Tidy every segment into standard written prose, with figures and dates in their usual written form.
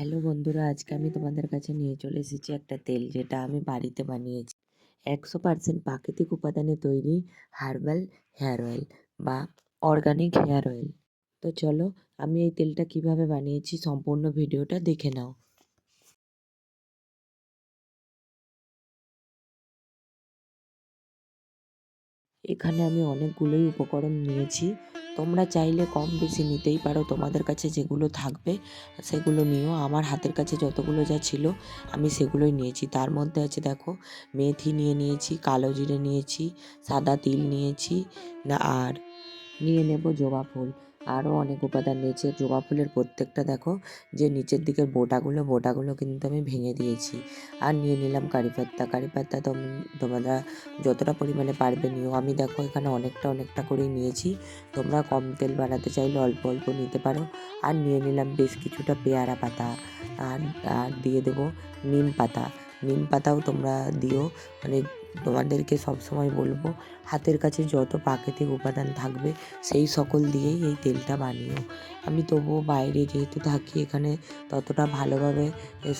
Hello বন্ধুরা, আজকে আমি তোমাদের কাছে নিয়ে চলে এসেছি একটা তেল, যেটা আমি বাড়িতে বানিয়েছি। 100% প্রাকৃতিক উপাদানে তৈরি হার্বাল হেয়ার অয়েল বা অর্গানিক হেয়ার অয়েল। তো চলো, আমি এই তেলটা কিভাবে বানিয়েছি সম্পূর্ণ ভিডিওটা দেখে নাও। এখানে আমি অনেকগুলোই উপকরণ নিয়েছি। তোমরা চাইলে কম বেশি নিতেই পারো, তোমাদের কাছে যেগুলো থাকবে সেগুলো নিও। আমার হাতের কাছে যতগুলো যা ছিল আমি সেগুলোই নিয়েছি। তার মধ্যে আছে, দেখো, মেথি নিয়েছি, কালো জিরে নিয়েছি, সাদা তিল নিয়েছি, আর নিয়ে নেব জবা ফুল। আরও অনেক উপাদান নিয়েছি। জবা ফুলের প্রত্যেকটা দেখো, যে নিচের দিকের বোটাগুলো কিন্তু আমি ভেঙে দিয়েছি। আর নিয়ে নিলাম কারি পাত্তা তোমরা যতটা পরিমাণে পারবে নিও। আমি দেখো এখানে অনেকটা করেই নিয়েছি। তোমরা কম তেল বানাতে চাইলে অল্প অল্প নিতে পারো। আর নিয়ে নিলাম বেশ কিছুটা পেয়ারা পাতা, আর আর দিয়ে দেবো নিম পাতাও তোমরা দিও। মানে তোমাদেরকে সবসময় বলবো, হাতের কাছে যত প্রাকৃতিক উপাদান থাকবে সেই সকল দিয়েই এই তেলটা বানিও। আমি তবুও বাইরে যেহেতু থাকি, এখানে ততটা ভালোভাবে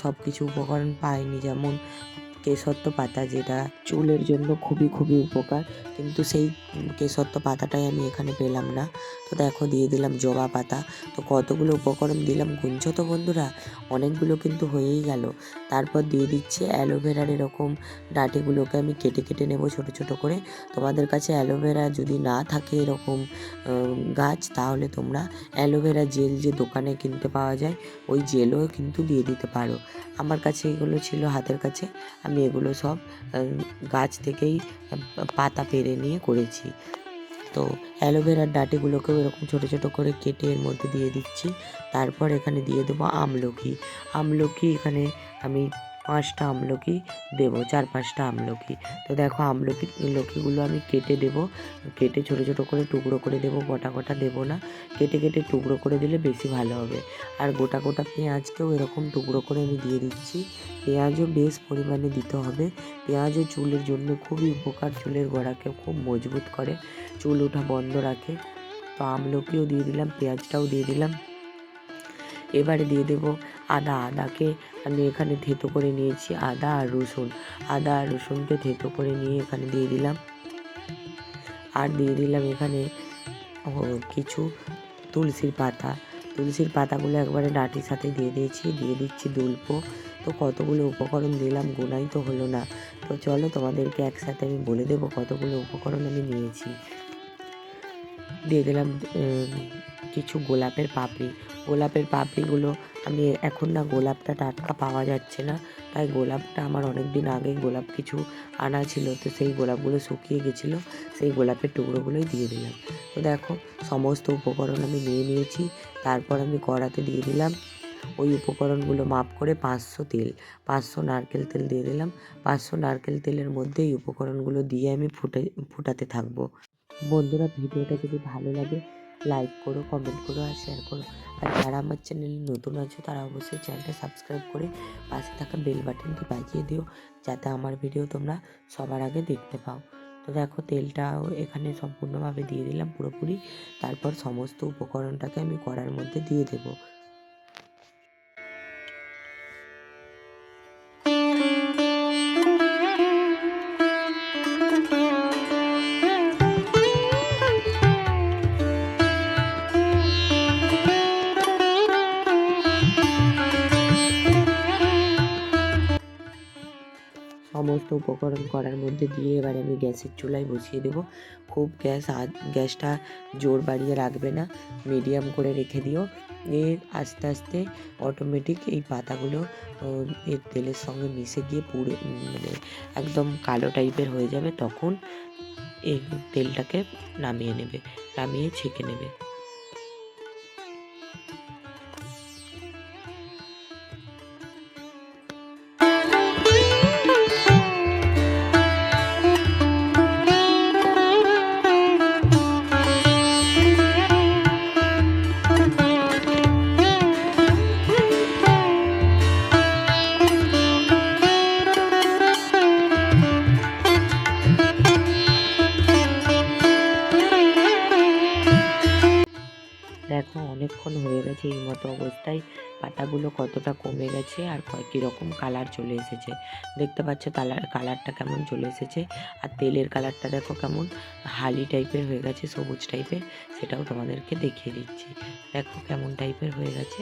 সব কিছু উপকরণ পাইনি। যেমন কেশরত্ব পাতা, যেটা চুলের জন্য খুবই উপকার, কিন্তু সেই কেশরত্ব পাতাটাই আমি এখানে পেলাম না। তো দেখো, দিয়ে দিলাম জবা পাতা। তো কতগুলো উপকরণ দিলাম গুনছো তো বন্ধুরা, অনেকগুলো কিন্তু হয়েই গেল। তারপর দিয়ে দিচ্ছি অ্যালোভেরার এরকম ডাঁটিগুলোকে আমি কেটে নেব ছোট করে। তোমাদের কাছে অ্যালোভেরা যদি না থাকে এরকম গাছ, তাহলে তোমরা অ্যালোভেরা জেল যে দোকানে কিনতে পাওয়া যায়, ওই জেলও কিন্তু দিয়ে দিতে পারো। আমার কাছে এগুলো ছিল হাতের কাছে, আমি এগুলো সব গাছ থেকেই পাতা পেড়ে নিয়ে করেছি। তো অ্যালোভেরার ডাঁটিগুলোকেও এরকম ছোট করে কেটে এর মধ্যে দিয়ে দিচ্ছি। তারপর এখানে দিয়ে দেবো আমলকি এখানে আমি 5টা আমলকি দেবো, 4-5টা আমলকি। তো দেখো, লকিগুলো আমি কেটে দেবো। কেটে ছোট করে টুকরো করে দেবো, গোটা দেবো না। কেটে টুকরো করে দিলে বেশি ভালো হবে। আর গোটা পেঁয়াজকেও এরকম টুকরো করে আমি দিয়ে দিচ্ছি। পেঁয়াজও বেশ পরিমাণে দিতে হবে। পেঁয়াজও চুলের জন্য খুবই উপকার, চুলের গোড়াকে খুব মজবুত করে, চুল ওঠা বন্ধ রাখে। তো আমলকিও দিয়ে দিলাম, পেঁয়াজটাও দিয়ে দিলাম। এবারে দিয়ে দেবো আদাকে আমি এখানে থেঁতো করে নিয়েছি। আদা আর রসুনকে থেঁতো করে নিয়ে এখানে দিয়ে দিলাম। আর দিয়ে দিলাম এখানে কিছু তুলসীর পাতাগুলো একবারে ডাঁটির সাথে দিয়ে দিচ্ছি দুল্পো। তো কতগুলো উপকরণ দিলাম, গোনাই তো হলো না। তো চলো, তোমাদেরকে একসাথে আমি বলে দেবো কতগুলো উপকরণ আমি নিয়েছি। দিয়ে দিলাম কিছু গোলাপের পাপড়িগুলো আমি এখন না, গোলাপটা টাটকা পাওয়া যাচ্ছে না, তাই গোলাপটা আমার অনেক দিন আগেই গোলাপ কিছু আনা ছিল। তো সেই গোলাপগুলো শুকিয়ে গেছিলো, সেই গোলাপের টুকরোগুলোই দিয়ে দিলাম। তো দেখো, সমস্ত উপকরণ আমি নিয়ে নিয়েছি। তারপর আমি কড়াতে দিয়ে দিলাম ওই উপকরণগুলো মাপ করে 500 নারকেল তেল দিয়ে দিলাম। 500 নারকেল তেলের মধ্যে এই উপকরণগুলো দিয়ে আমি ফুটাতে থাকবো। বন্ধুরা, ভিডিওটা যদি ভালো লাগে লাইক করো, কমেন্ট করো আর শেয়ার করো। আর যারা আমার চ্যানেলে নতুন আছো, তারা অবশ্যই চ্যানেলটা সাবস্ক্রাইব করে পাশে থাকা বেল বাটনটি বাজিয়ে দিও, যাতে আমার ভিডিও তোমরা সবার আগে দেখতে পাও। তো দেখো, তেলটাও এখানে সম্পূর্ণভাবে দিয়ে দিলাম পুরোপুরি। তারপর সমস্ত উপকরণটাকে আমি কড়ার মধ্যে দিয়ে দেবো। সমস্ত উপকরণ করার মধ্যে দিয়ে এবার আমি গ্যাসের চুলায় বসিয়ে দেবো। খুব গ্যাসটা জোর বাড়িয়ে রাখবে না, মিডিয়াম করে রেখে দিও। আস্তে আস্তে অটোমেটিক এই পাতাগুলো এর তেলের সঙ্গে মিশে গিয়ে পুরো মানে একদম কালো টাইপের হয়ে যাবে। তখন এই তেলটাকে নামিয়ে ছেঁকে নেবে। গেছে এই মতো অবস্থায়, পাতাগুলো কতটা কমে গেছে আর কীরকম কালার চলে এসেছে। দেখতে পাচ্ছ কালারটা কেমন চলে এসেছে, আর তেলের কালারটা দেখো কেমন হালি টাইপের হয়ে গেছে, সবুজ টাইপের, সেটাও তোমাদেরকে দেখিয়ে দিচ্ছি। দেখো কেমন টাইপের হয়ে গেছে।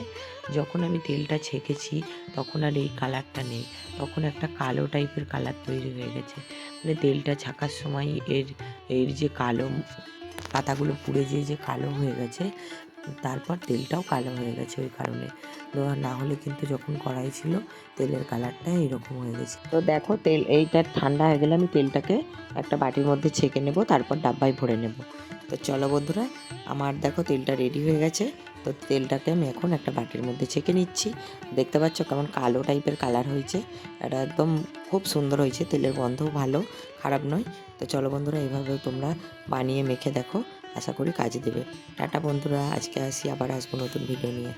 যখন আমি তেলটা ছেঁকেছি তখন আর এই কালারটা নেই, তখন একটা কালো টাইপের কালার তৈরি হয়ে গেছে। মানে তেলটা ছাকার সময় এর যে কালো পাতাগুলো পুড়ে যে কালো হয়ে গেছে, তারপর তেলটাও কালো হয়ে গেছে ওই কারণে। তো না হলে কিন্তু যখন কড়াই ছিল তেলের কালারটা এইরকম হয়ে গেছে। তো দেখো এইটা ঠান্ডা হয়ে গেলে আমি তেলটাকে একটা বাটির মধ্যে ছেঁকে নেব, তারপর ডাব্বায় ভরে নেব। তো চলো বন্ধুরা, আমার দেখো তেলটা রেডি হয়ে গেছে। তো তেলটাকে আমি এখন একটা বাটির মধ্যে ছেঁকে নিচ্ছি। দেখতে পাচ্ছ কেমন কালো টাইপের কালার হয়েছে, এটা একদম খুব সুন্দর হয়েছে, তেলের গন্ধও ভালো, খারাপ নয়। তো চলো বন্ধুরা, এইভাবে তোমরা বানিয়ে মেখে দেখো, আশা করি কাজে দেবে। টাটা বন্ধুরা, আজকে আসি, আবার আসবো নতুন ভিডিও নিয়ে।